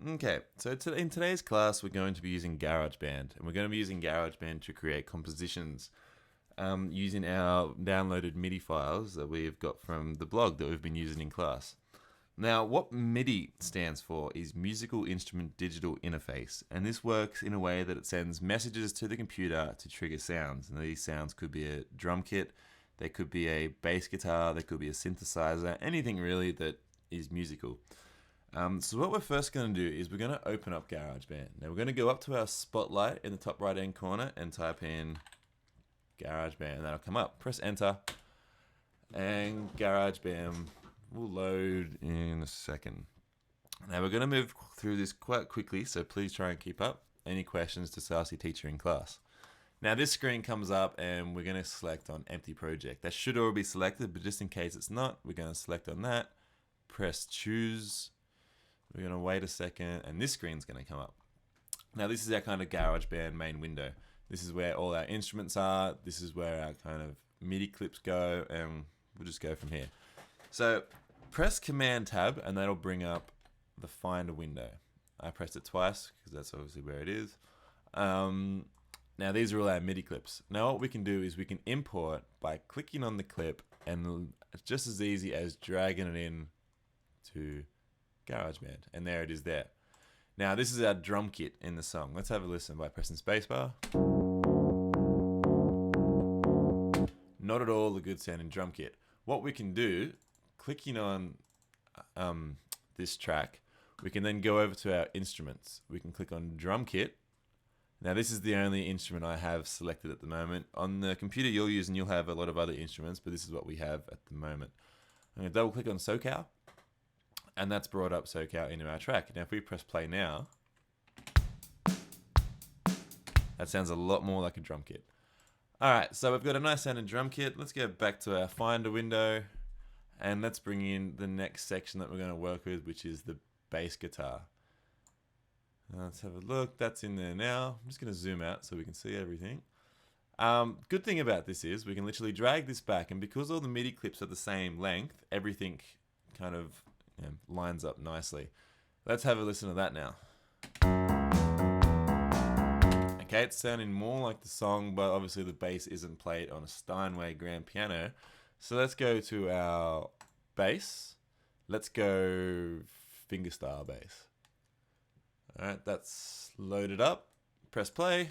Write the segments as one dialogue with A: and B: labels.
A: Okay, so in today's class, we're going to be using GarageBand, and we're going to be using GarageBand to create compositions using our downloaded MIDI files that we've got from the blog that we've been using in class. Now, what MIDI stands for is Musical Instrument Digital Interface, and this works in a way that it sends messages to the computer to trigger sounds. And these sounds could be a drum kit, they could be a bass guitar, they could be a synthesizer, anything really that is musical. So what we're first going to do is we're going to open up GarageBand. Now we're going to go up to our spotlight in the top right hand corner and type in GarageBand, and that'll come up. Press enter, and GarageBand will load in a second. Now we're going to move through this quite quickly, so please try and keep up. Any questions, just ask your teacher in class. Now this screen comes up and we're going to select on empty project. That should already be selected, but just in case it's not, we're going to select on that, press choose. We're going to wait a second, and this screen's going to come up. Now this is our kind of GarageBand main window. This is where all our instruments are. This is where our kind of MIDI clips go, and we'll just go from here. So press Command Tab, and that'll bring up the Finder window. I pressed it twice because that's obviously where it is. Now these are all our MIDI clips. Now what we can do is we can import by clicking on the clip, and it's just as easy as dragging it in to GarageBand, and there it is there. Now this is our drum kit in the song. Let's have a listen by pressing spacebar. Not at all a good sounding drum kit. What we can do, clicking on this track, we can then go over to our instruments. We can click on drum kit. Now this is the only instrument I have selected at the moment. On the computer you're using, you'll have a lot of other instruments, but this is what we have at the moment. I'm going to double click on SoCal, and that's brought up SoCal into our track. Now if we press play now, that sounds a lot more like a drum kit. Alright, so we've got a nice sounding drum kit. Let's go back to our Finder window, and let's bring in the next section that we're going to work with, which is the bass guitar. Let's have a look. That's in there now. I'm just going to zoom out so we can see everything. Good thing about this is we can literally drag this back, and because all the MIDI clips are the same length, everything kind of lines up nicely. Let's have a listen to that now. Okay, it's sounding more like the song, but obviously the bass isn't played on a Steinway grand piano. So let's go to our bass. Let's go fingerstyle bass. Alright, that's loaded up. Press play.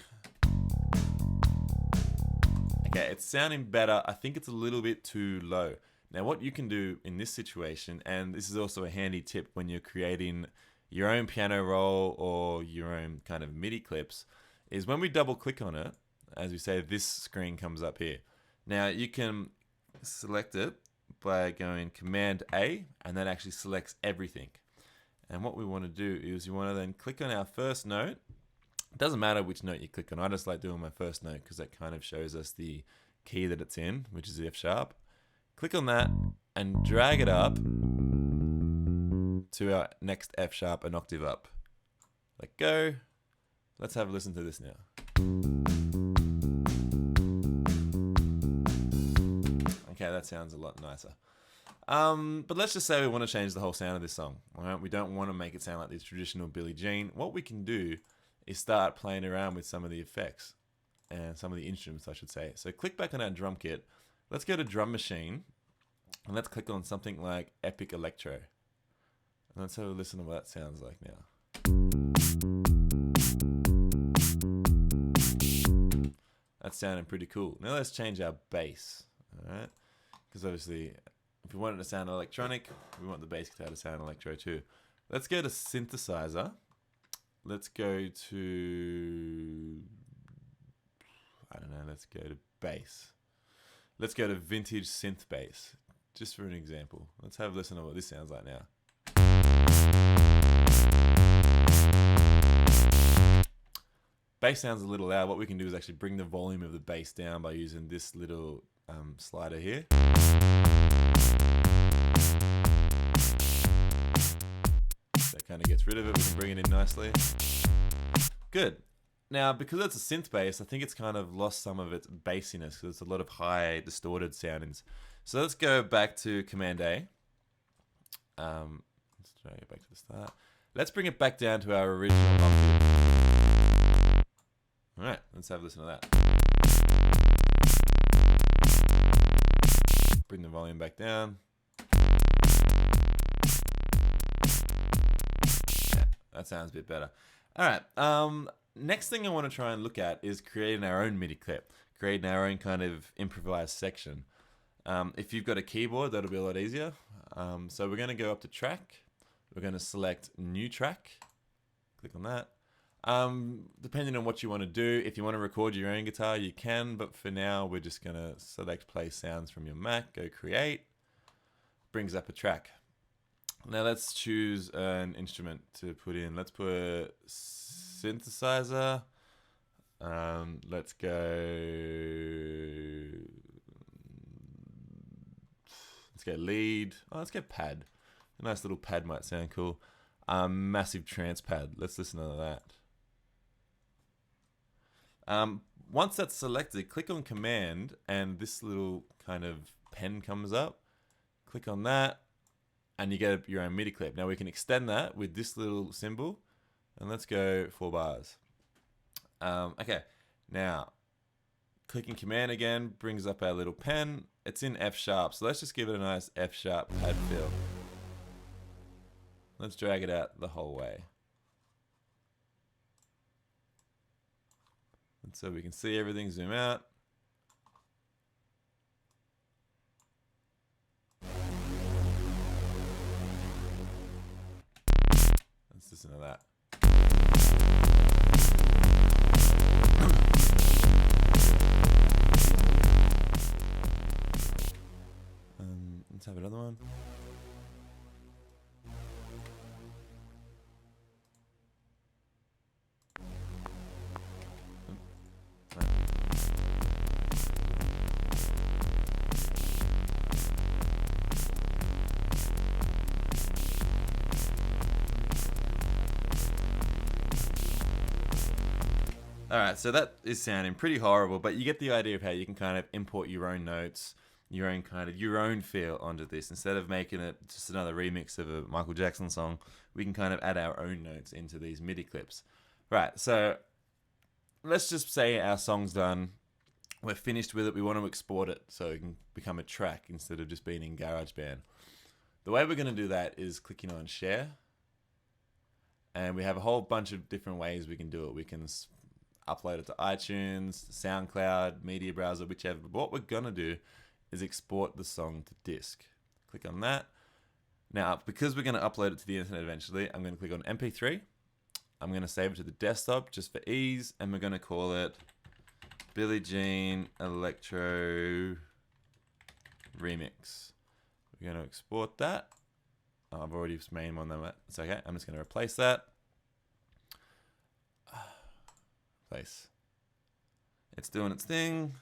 A: Okay, it's sounding better. I think it's a little bit too low. Now what you can do in this situation, and this is also a handy tip when you're creating your own piano roll or your own kind of MIDI clips, is when we double click on it, as we say, this screen comes up here. Now you can select it by going Command A, and that actually selects everything. And what we want to do is you want to then click on our first note. It doesn't matter which note you click on. I just like doing my first note because that kind of shows us the key that it's in, which is the F sharp. Click on that and drag it up to our next F sharp an octave up. Let go. Let's have a listen to this now. Okay, that sounds a lot nicer. But let's just say we want to change the whole sound of this song. All right? We don't want to make it sound like this traditional Billie Jean. What we can do is start playing around with some of the effects and some of the instruments, I should say. So click back on our drum kit. Let's go to Drum Machine, and let's click on something like Epic Electro. And let's have a listen to what that sounds like now. That's sounding pretty cool. Now let's change our bass, all right? Because obviously, if we want it to sound electronic, we want the bass guitar to sound electro too. Let's go to synthesizer. Let's go to, I don't know, let's go to bass. Let's go to vintage synth bass, just for an example. Let's have a listen to what this sounds like now. Bass sounds a little loud. What we can do is actually bring the volume of the bass down by using this little slider here. That kind of gets rid of it. We can bring it in nicely. Good. Now, because it's a synth bass, I think it's kind of lost some of its bassiness because it's a lot of high distorted soundings. So let's go back to Command A. Let's try to get back to the start. Let's bring it back down to our original octave. Alright, let's have a listen to that. Bring the volume back down. Yeah, that sounds a bit better. Alright, next thing I want to try and look at is creating our own MIDI clip. Creating our own kind of improvised section. If you've got a keyboard, that'll be a lot easier. So we're going to go up to track. We're going to select new track. Click on that. Depending on what you want to do, if you want to record your own guitar, you can. But for now, we're just going to select play sounds from your Mac. Go create. Brings up a track. Now let's choose an instrument to put in. Let's put a synthesizer. Let's go lead. Oh, let's go pad. A nice little pad might sound cool. Massive trance pad. Let's listen to that. Once that's selected, click on command and this little kind of pen comes up. Click on that and you get your own MIDI clip. Now we can extend that with this little symbol and let's go 4 bars. Okay, now clicking command again brings up our little pen. It's in F sharp, so let's just give it a nice F sharp pad feel. Let's drag it out the whole way. And so we can see everything, zoom out. Let's listen to that. Let's have another one. Alright, so that is sounding pretty horrible, but you get the idea of how you can kind of import your own notes, your own feel onto this. Instead of making it just another remix of a Michael Jackson song, we can kind of add our own notes into these MIDI clips. Right, so let's just say our song's done. We're finished with it. We want to export it so it can become a track instead of just being in GarageBand. The way we're going to do that is clicking on share. And we have a whole bunch of different ways we can do it. We can upload it to iTunes, SoundCloud, media browser, whichever. But what we're going to do is export the song to disk. Click on that. Now, because we're going to upload it to the internet eventually, I'm going to click on MP3. I'm going to save it to the desktop just for ease, and we're going to call it Billie Jean Electro Remix. We're going to export that. Oh, I've already made one of them. It's okay. I'm just going to replace that. Place. It's doing its thing.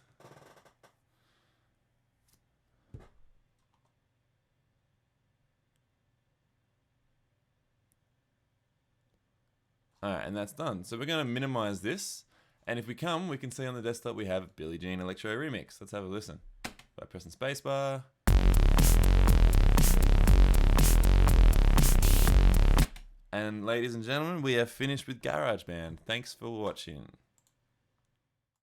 A: Alright, and that's done. So we're going to minimize this. And if we can see on the desktop we have Billie Jean Electro Remix. Let's have a listen. By pressing spacebar. And ladies and gentlemen, we have finished with GarageBand. Thanks for watching.